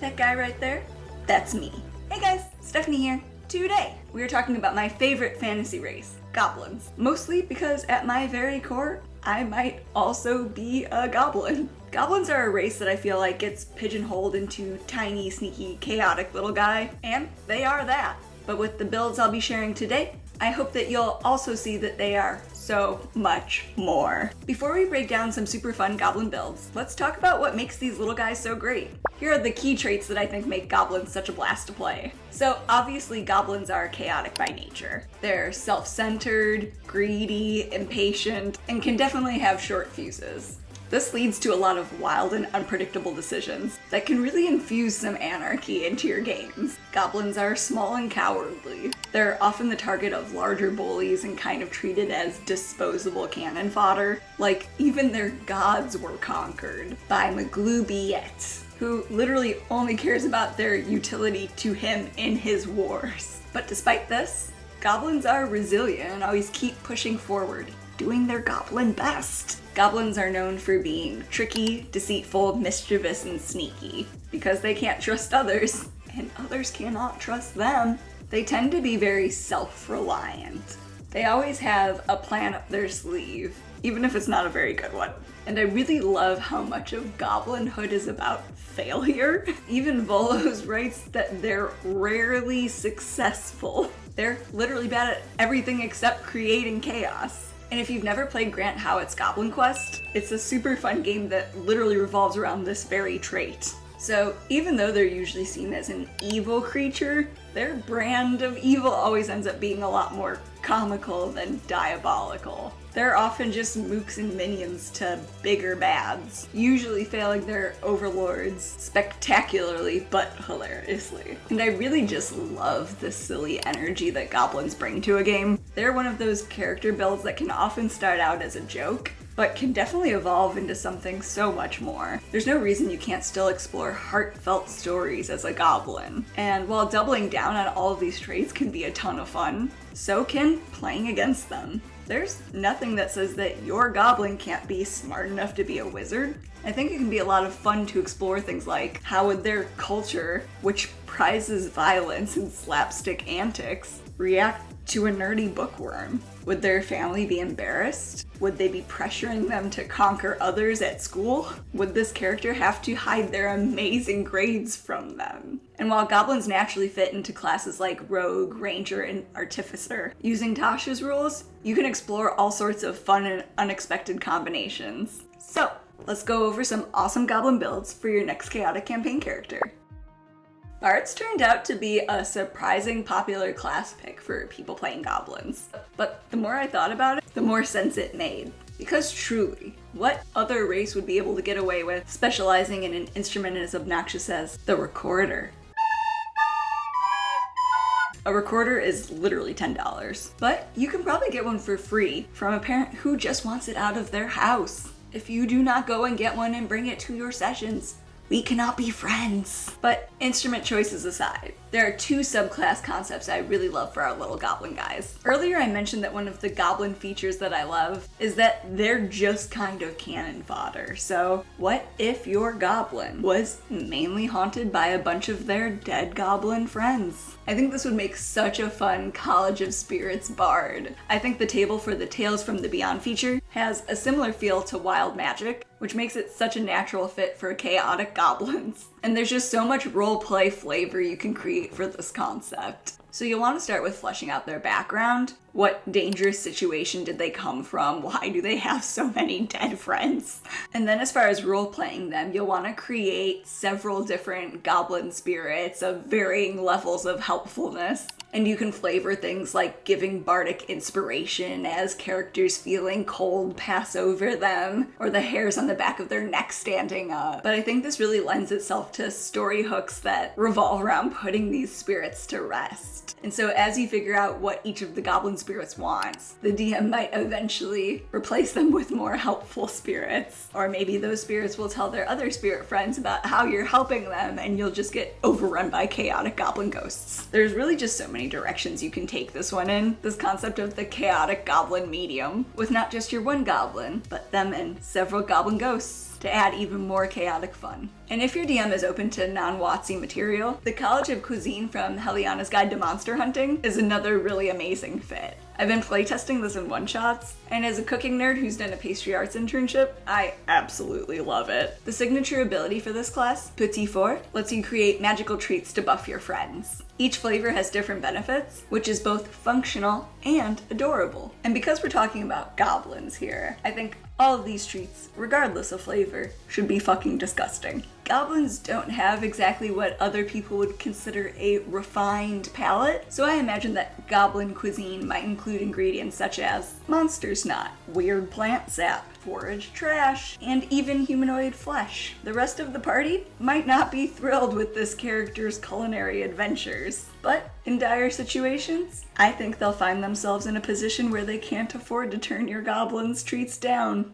That guy right there? That's me. Hey guys, Stephanie here. Today, we are talking about my favorite fantasy race, goblins. Mostly because at my very core, I might also be a goblin. Goblins are a race that I feel like gets pigeonholed into tiny, sneaky, chaotic little guy, and they are that. But with the builds I'll be sharing today, I hope that you'll also see that they are so much more. Before we break down some super fun goblin builds, let's talk about what makes these little guys so great. Here are the key traits that I think make goblins such a blast to play. So obviously goblins are chaotic by nature. They're self-centered, greedy, impatient, and can definitely have short fuses. This leads to a lot of wild and unpredictable decisions that can really infuse some anarchy into your games. Goblins are small and cowardly. They're often the target of larger bullies and kind of treated as disposable cannon fodder. Like, even their gods were conquered by Maglubiet, who literally only cares about their utility to him in his wars. But despite this, goblins are resilient and always keep pushing forward, doing their goblin best. Goblins are known for being tricky, deceitful, mischievous, and sneaky. Because they can't trust others, and others cannot trust them, they tend to be very self-reliant. They always have a plan up their sleeve, even if it's not a very good one. And I really love how much of goblinhood is about failure. Even Volos writes that they're rarely successful. They're literally bad at everything except creating chaos. And if you've never played Grant Howitt's Goblin Quest, it's a super fun game that literally revolves around this very trait. So even though they're usually seen as an evil creature, their brand of evil always ends up being a lot more comical than diabolical. They're often just mooks and minions to bigger bads, usually failing their overlords spectacularly but hilariously. And I really just love the silly energy that goblins bring to a game. They're one of those character builds that can often start out as a joke, but can definitely evolve into something so much more. There's no reason you can't still explore heartfelt stories as a goblin. And while doubling down on all of these traits can be a ton of fun, so can playing against them. There's nothing that says that your goblin can't be smart enough to be a wizard. I think it can be a lot of fun to explore things like how would their culture, which prizes violence and slapstick antics, react to a nerdy bookworm? Would their family be embarrassed? Would they be pressuring them to conquer others at school? Would this character have to hide their amazing grades from them? And while goblins naturally fit into classes like Rogue, Ranger, and Artificer, using Tasha's rules, you can explore all sorts of fun and unexpected combinations. So, let's go over some awesome goblin builds for your next chaotic campaign character. Bards turned out to be a surprising popular class pick for people playing goblins. But the more I thought about it, the more sense it made. Because truly, what other race would be able to get away with specializing in an instrument as obnoxious as the recorder? A recorder is literally $10, but you can probably get one for free from a parent who just wants it out of their house. If you do not go and get one and bring it to your sessions, we cannot be friends. But instrument choices aside, there are two subclass concepts I really love for our little goblin guys. Earlier I mentioned that one of the goblin features that I love is that they're just kind of cannon fodder. So what if your goblin was mainly haunted by a bunch of their dead goblin friends? I think this would make such a fun College of Spirits bard. I think the table for the Tales from the Beyond feature has a similar feel to Wild Magic, which makes it such a natural fit for chaotic goblins. And there's just so much roleplay flavor you can create for this concept. So you'll want to start with fleshing out their background. What dangerous situation did they come from? Why do they have so many dead friends? And then as far as role-playing them, you'll want to create several different goblin spirits of varying levels of helpfulness. And you can flavor things like giving bardic inspiration as characters feeling cold pass over them, or the hairs on the back of their neck standing up. But I think this really lends itself to story hooks that revolve around putting these spirits to rest. And so as you figure out what each of the goblin spirits wants, the DM might eventually replace them with more helpful spirits. Or maybe those spirits will tell their other spirit friends about how you're helping them and you'll just get overrun by chaotic goblin ghosts. There's really just so many directions you can take this one in. This concept of the chaotic goblin medium, with not just your one goblin, but them and several goblin ghosts. to add even more chaotic fun. And if your DM is open to non-WotC material, the College of Cuisine from Heliana's Guide to Monster Hunting is another really amazing fit. I've been playtesting this in one-shots, and as a cooking nerd who's done a pastry arts internship, I absolutely love it. The signature ability for this class, Petit Four, lets you create magical treats to buff your friends. Each flavor has different benefits, which is both functional and adorable. And because we're talking about goblins here, I think all of these treats, regardless of flavor, should be fucking disgusting. Goblins don't have exactly what other people would consider a refined palate, so I imagine that goblin cuisine might include ingredients such as monster snot, weird plant sap, forage trash, and even humanoid flesh. The rest of the party might not be thrilled with this character's culinary adventures, but in dire situations, I think they'll find themselves in a position where they can't afford to turn your goblin's treats down.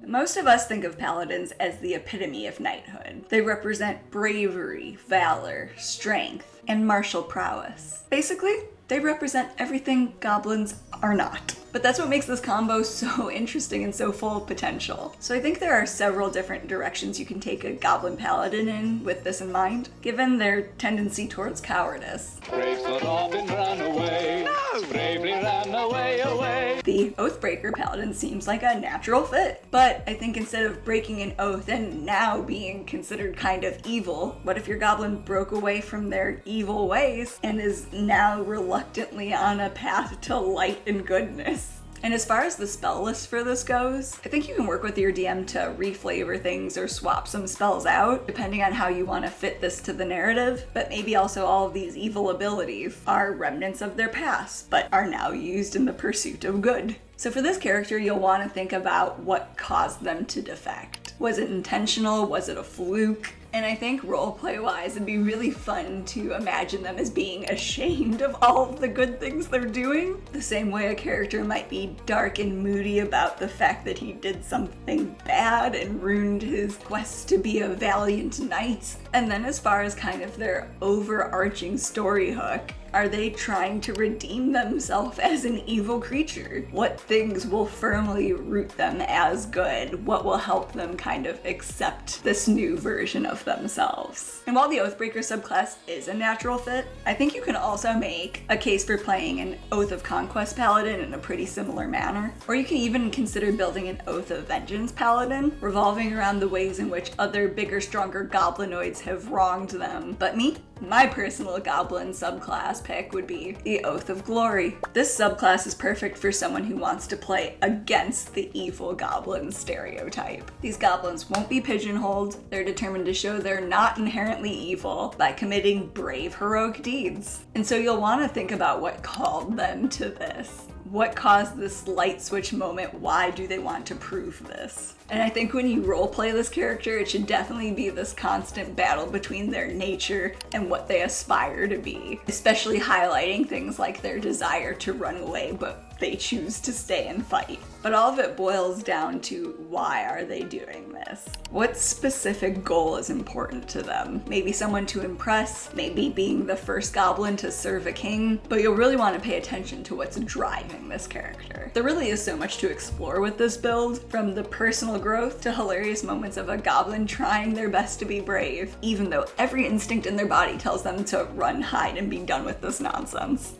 Most of us think of paladins as the epitome of knighthood. They represent bravery, valor, strength, and martial prowess. Basically, they represent everything goblins are not. But that's what makes this combo so interesting and so full of potential. So I think there are several different directions you can take a goblin paladin in with this in mind, given their tendency towards cowardice. Brave Sir Robin ran away. No! Bravely ran away. The Oathbreaker paladin seems like a natural fit. But I think instead of breaking an oath and now being considered kind of evil, what if your goblin broke away from their evil ways and is now reluctantly on a path to light and goodness? And as far as the spell list for this goes, I think you can work with your DM to reflavor things or swap some spells out, depending on how you want to fit this to the narrative, but maybe also all of these evil abilities are remnants of their past, but are now used in the pursuit of good. So for this character, you'll want to think about what caused them to defect. Was it intentional? Was it a fluke? And I think roleplay-wise, it'd be really fun to imagine them as being ashamed of all of the good things they're doing. The same way a character might be dark and moody about the fact that he did something bad and ruined his quest to be a valiant knight. And then as far as kind of their overarching story hook, are they trying to redeem themselves as an evil creature? What things will firmly root them as good? What will help them kind of accept this new version of themselves? And while the Oathbreaker subclass is a natural fit, I think you can also make a case for playing an Oath of Conquest paladin in a pretty similar manner. Or you can even consider building an Oath of Vengeance paladin, revolving around the ways in which other bigger, stronger goblinoids have wronged them. But my personal goblin subclass pick would be the Oath of Glory. This subclass is perfect for someone who wants to play against the evil goblin stereotype. These goblins won't be pigeonholed. They're determined to show they're not inherently evil by committing brave, heroic deeds. And so you'll want to think about what called them to this. What caused this light switch moment? Why do they want to prove this? And I think when you roleplay this character, it should definitely be this constant battle between their nature and what they aspire to be, especially highlighting things like their desire to run away, but they choose to stay and fight. But all of it boils down to, why are they doing this? What specific goal is important to them? Maybe someone to impress, maybe being the first goblin to serve a king, but you'll really want to pay attention to what's driving this character. There really is so much to explore with this build, from the personal growth to hilarious moments of a goblin trying their best to be brave, even though every instinct in their body tells them to run, hide, and be done with this nonsense.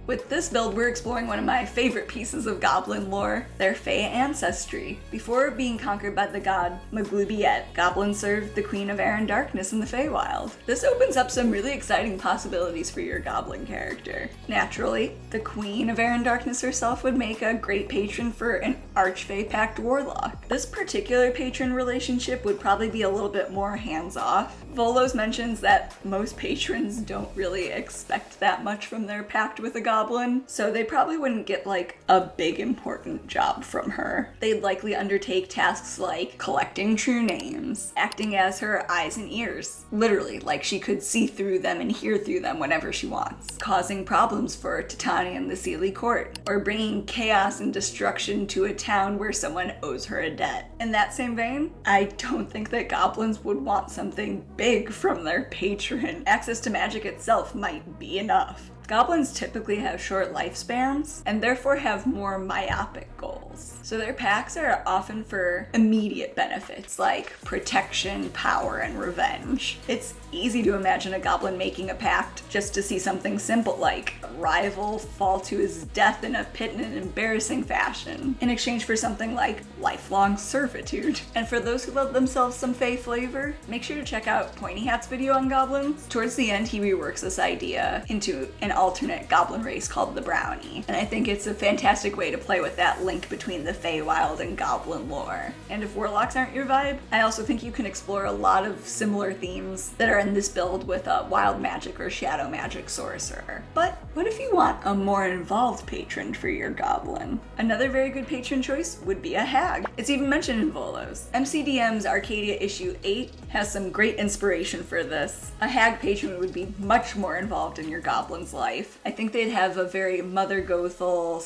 With this build, we're exploring one of my favorite pieces of goblin lore, their Fey ancestry. Before being conquered by the god Maglubiet, goblins served the Queen of Air and Darkness in the Feywild. This opens up some really exciting possibilities for your goblin character. Naturally, the Queen of Air and Darkness herself would make a great patron for an Archfey Pact warlock. This particular patron relationship would probably be a little bit more hands-off. Volos mentions that most patrons don't really expect that much from their pact with a goblin, so they probably wouldn't get like a big important job from her. They'd likely undertake tasks like collecting true names, acting as her eyes and ears, literally like she could see through them and hear through them whenever she wants, causing problems for Titania and the Sealy court, or bringing chaos and destruction to a town where someone owes her a debt. In that same vein, I don't think that goblins would want something big from their patron. Access to magic itself might be enough. Goblins typically have short lifespans and therefore have more myopic goals. So their packs are often for immediate benefits like protection, power, and revenge. It's easy to imagine a goblin making a pact just to see something simple like a rival fall to his death in a pit in an embarrassing fashion in exchange for something like lifelong servitude. And for those who love themselves some Fey flavor, make sure to check out Pointy Hat's video on goblins. Towards the end, he reworks this idea into an alternate goblin race called the Brownie, and I think it's a fantastic way to play with that link between the Feywild and goblin lore. And if warlocks aren't your vibe, I also think you can explore a lot of similar themes that are in this build with a wild magic or shadow magic sorcerer. But what if you want a more involved patron for your goblin? Another very good patron choice would be a hag. It's even mentioned in Volos. MCDM's Arcadia issue 8 has some great inspiration for this. A hag patron would be much more involved in your goblin's life. I think they'd have a very Mother Gothel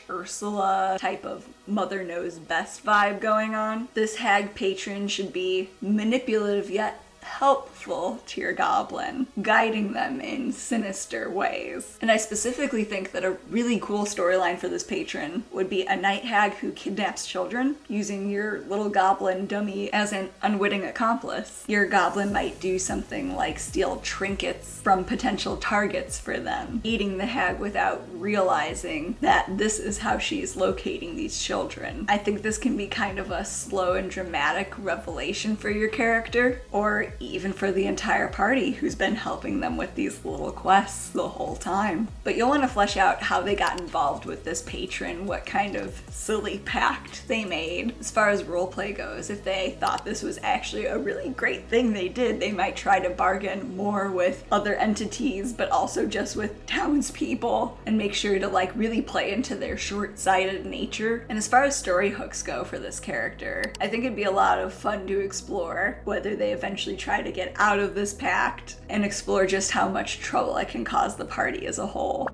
/ Ursula type of Mother Knows Best vibe going on. This hag patron should be manipulative yet helpful to your goblin, guiding them in sinister ways. And I specifically think that a really cool storyline for this patron would be a night hag who kidnaps children, using your little goblin dummy as an unwitting accomplice. Your goblin might do something like steal trinkets from potential targets for them, eating the hag without realizing that this is how she's locating these children. I think this can be kind of a slow and dramatic revelation for your character, or even for the entire party who's been helping them with these little quests the whole time. But you'll want to flesh out how they got involved with this patron, what kind of silly pact they made. As far as roleplay goes, if they thought this was actually a really great thing they did, they might try to bargain more with other entities, but also just with townspeople, and make sure to like really play into their short-sighted nature. And as far as story hooks go for this character, I think it'd be a lot of fun to explore whether they eventually try to get out of this pact and explore just how much trouble it can cause the party as a whole.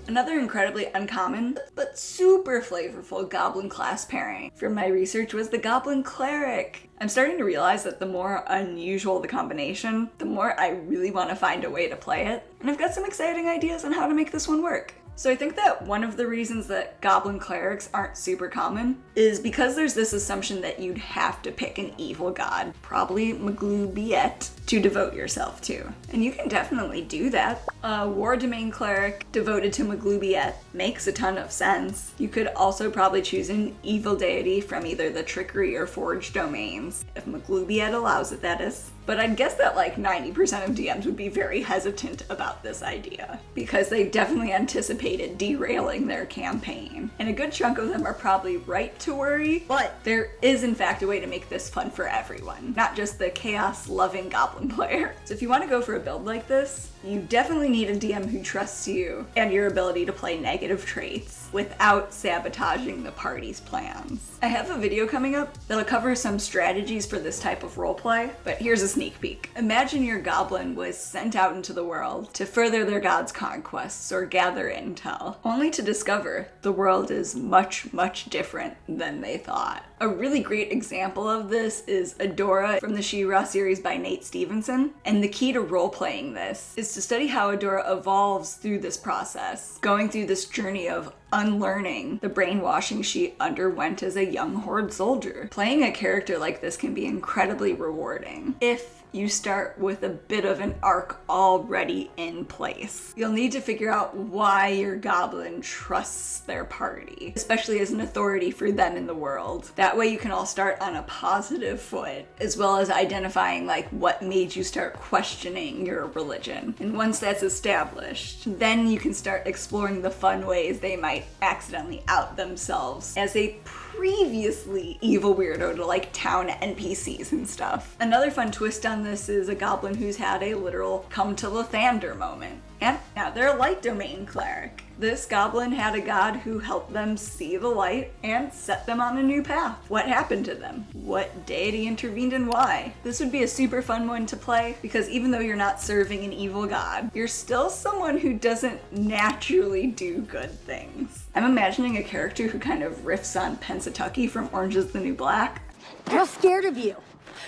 Another incredibly uncommon, but super flavorful goblin class pairing from my research was the Goblin Cleric. I'm starting to realize that the more unusual the combination, the more I really want to find a way to play it. And I've got some exciting ideas on how to make this one work. So I think that one of the reasons that Goblin Clerics aren't super common is because there's this assumption that you'd have to pick an evil god, probably Maglubiet, to devote yourself to. And you can definitely do that. A War Domain Cleric devoted to Maglubiet makes a ton of sense. You could also probably choose an evil deity from either the Trickery or Forge domains, if Maglubiet allows it, that is. But I'd guess that like 90% of DMs would be very hesitant about this idea, because they definitely anticipated derailing their campaign. And a good chunk of them are probably right to worry, but there is in fact a way to make this fun for everyone, not just the chaos-loving goblin player. So if you want to go for a build like this, you definitely need a DM who trusts you and your ability to play negative traits without sabotaging the party's plans. I have a video coming up that'll cover some strategies for this type of roleplay, but here's a sneak peek. Imagine your goblin was sent out into the world to further their god's conquests or gather intel, only to discover the world is much, much different than they thought. A really great example of this is Adora from the She-Ra series by Nate Stevenson, and the key to role-playing this is to study how Adora evolves through this process, going through this journey of unlearning the brainwashing she underwent as a young Horde soldier. Playing a character like this can be incredibly rewarding if you start with a bit of an arc already in place. You'll need to figure out why your goblin trusts their party, especially as an authority for them in the world. That way you can all start on a positive foot, as well as identifying like what made you start questioning your religion. And once that's established, then you can start exploring the fun ways they might accidentally out themselves as a previously evil weirdo to like town NPCs and stuff. Another fun twist on on this is a goblin who's had a literal come to Lathander moment. And now they're a light domain cleric. This goblin had a god who helped them see the light and set them on a new path. What happened to them? What deity intervened and why? This would be a super fun one to play because even though you're not serving an evil god, you're still someone who doesn't naturally do good things. I'm imagining a character who kind of riffs on Pensatucky from Orange is the New Black. I'm scared of you,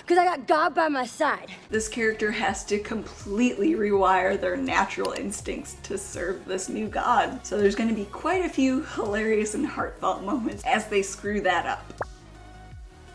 because I got God by my side. This character has to completely rewire their natural instincts to serve this new god. So there's going to be quite a few hilarious and heartfelt moments as they screw that up.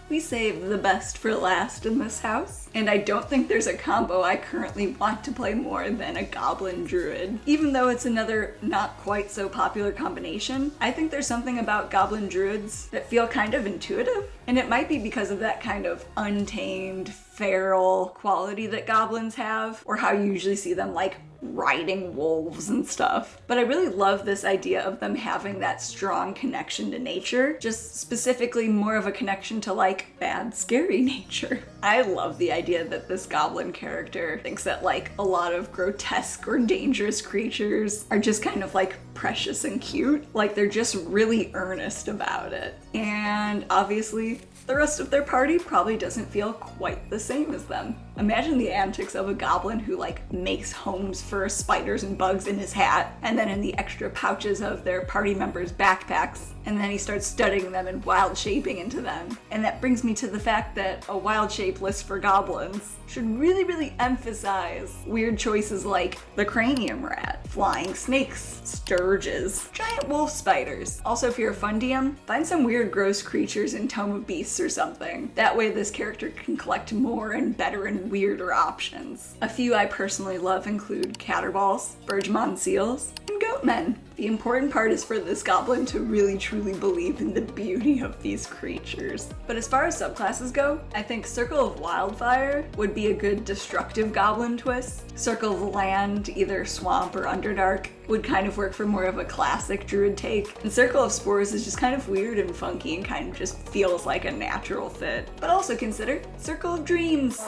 We saved the best for last in this house, and I don't think there's a combo I currently want to play more than a Goblin Druid. Even though it's another not quite so popular combination, I think there's something about Goblin Druids that feel kind of intuitive, and it might be because of that kind of untamed, feral quality that goblins have, or how you usually see them like riding wolves and stuff. But I really love this idea of them having that strong connection to nature, just specifically more of a connection to like bad, scary nature. I love the idea that this goblin character thinks that like a lot of grotesque or dangerous creatures are just kind of like precious and cute. Like they're just really earnest about it. And obviously, the rest of their party probably doesn't feel quite the same as them. Imagine the antics of a goblin who like makes homes for spiders and bugs in his hat, and then in the extra pouches of their party members' backpacks, and then he starts studying them and wild shaping into them. And that brings me to the fact that a wild shape list for goblins should really emphasize weird choices like the cranium rat, flying snakes, sturges, giant wolf spiders. Also, if you're a fun DM, find some weird gross creatures in Tome of Beasts or something. That way this character can collect more and better and weirder options. A few I personally love include caterballs, Bergmon seals, and goatmen. The important part is for this goblin to really truly believe in the beauty of these creatures. But as far as subclasses go, I think Circle of Wildfire would be a good destructive goblin twist. Circle of Land, either Swamp or Underdark, would kind of work for more of a classic druid take. And Circle of Spores is just kind of weird and funky and kind of just feels like a natural fit. But also consider Circle of Dreams.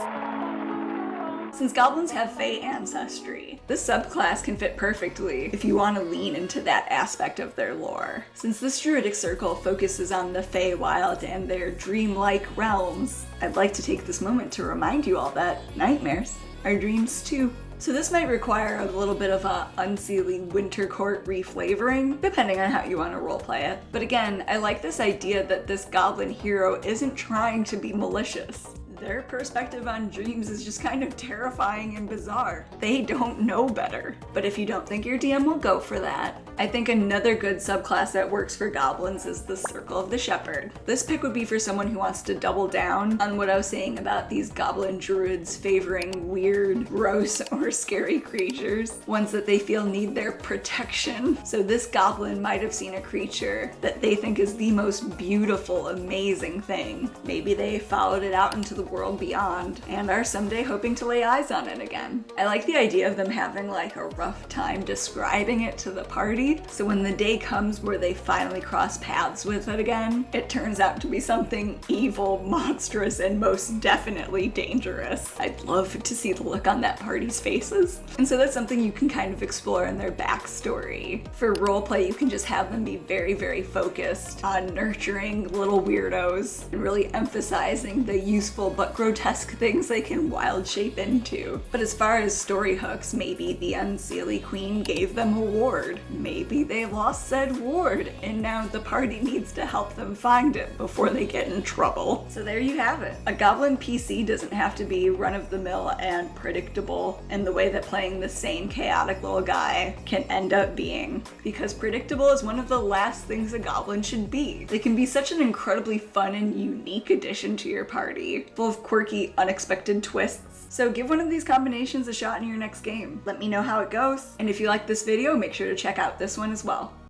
Since goblins have Fey ancestry, this subclass can fit perfectly if you want to lean into that aspect of their lore. Since this druidic circle focuses on the Feywild and their dreamlike realms, I'd like to take this moment to remind you all that nightmares are dreams too. So this might require a little bit of a Unseelie Winter Court reflavoring, depending on how you want to roleplay it. But again, I like this idea that this goblin hero isn't trying to be malicious. Their perspective on dreams is just kind of terrifying and bizarre. They don't know better. But if you don't think your DM will go for that, I think another good subclass that works for goblins is the Circle of the Shepherd. This pick would be for someone who wants to double down on what I was saying about these goblin druids favoring weird, gross, or scary creatures, ones that they feel need their protection. So this goblin might have seen a creature that they think is the most beautiful, amazing thing. Maybe they followed it out into the world beyond and are someday hoping to lay eyes on it again. I like the idea of them having like a rough time describing it to the party, so when the day comes where they finally cross paths with it again, it turns out to be something evil, monstrous, and most definitely dangerous. I'd love to see the look on that party's faces. And so that's something you can kind of explore in their backstory. For roleplay, you can just have them be very focused on nurturing little weirdos and really emphasizing the useful but grotesque things they can wild shape into. But as far as story hooks, maybe the Unseelie Queen gave them a ward. Maybe they lost said ward, and now the party needs to help them find it before they get in trouble. So there you have it. A Goblin PC doesn't have to be run-of-the-mill and predictable in the way that playing the same chaotic little guy can end up being, because predictable is one of the last things a goblin should be. They can be such an incredibly fun and unique addition to your party, full of quirky, unexpected twists. So give one of these combinations a shot in your next game. Let me know how it goes, and if you like this video, make sure to check out this one as well.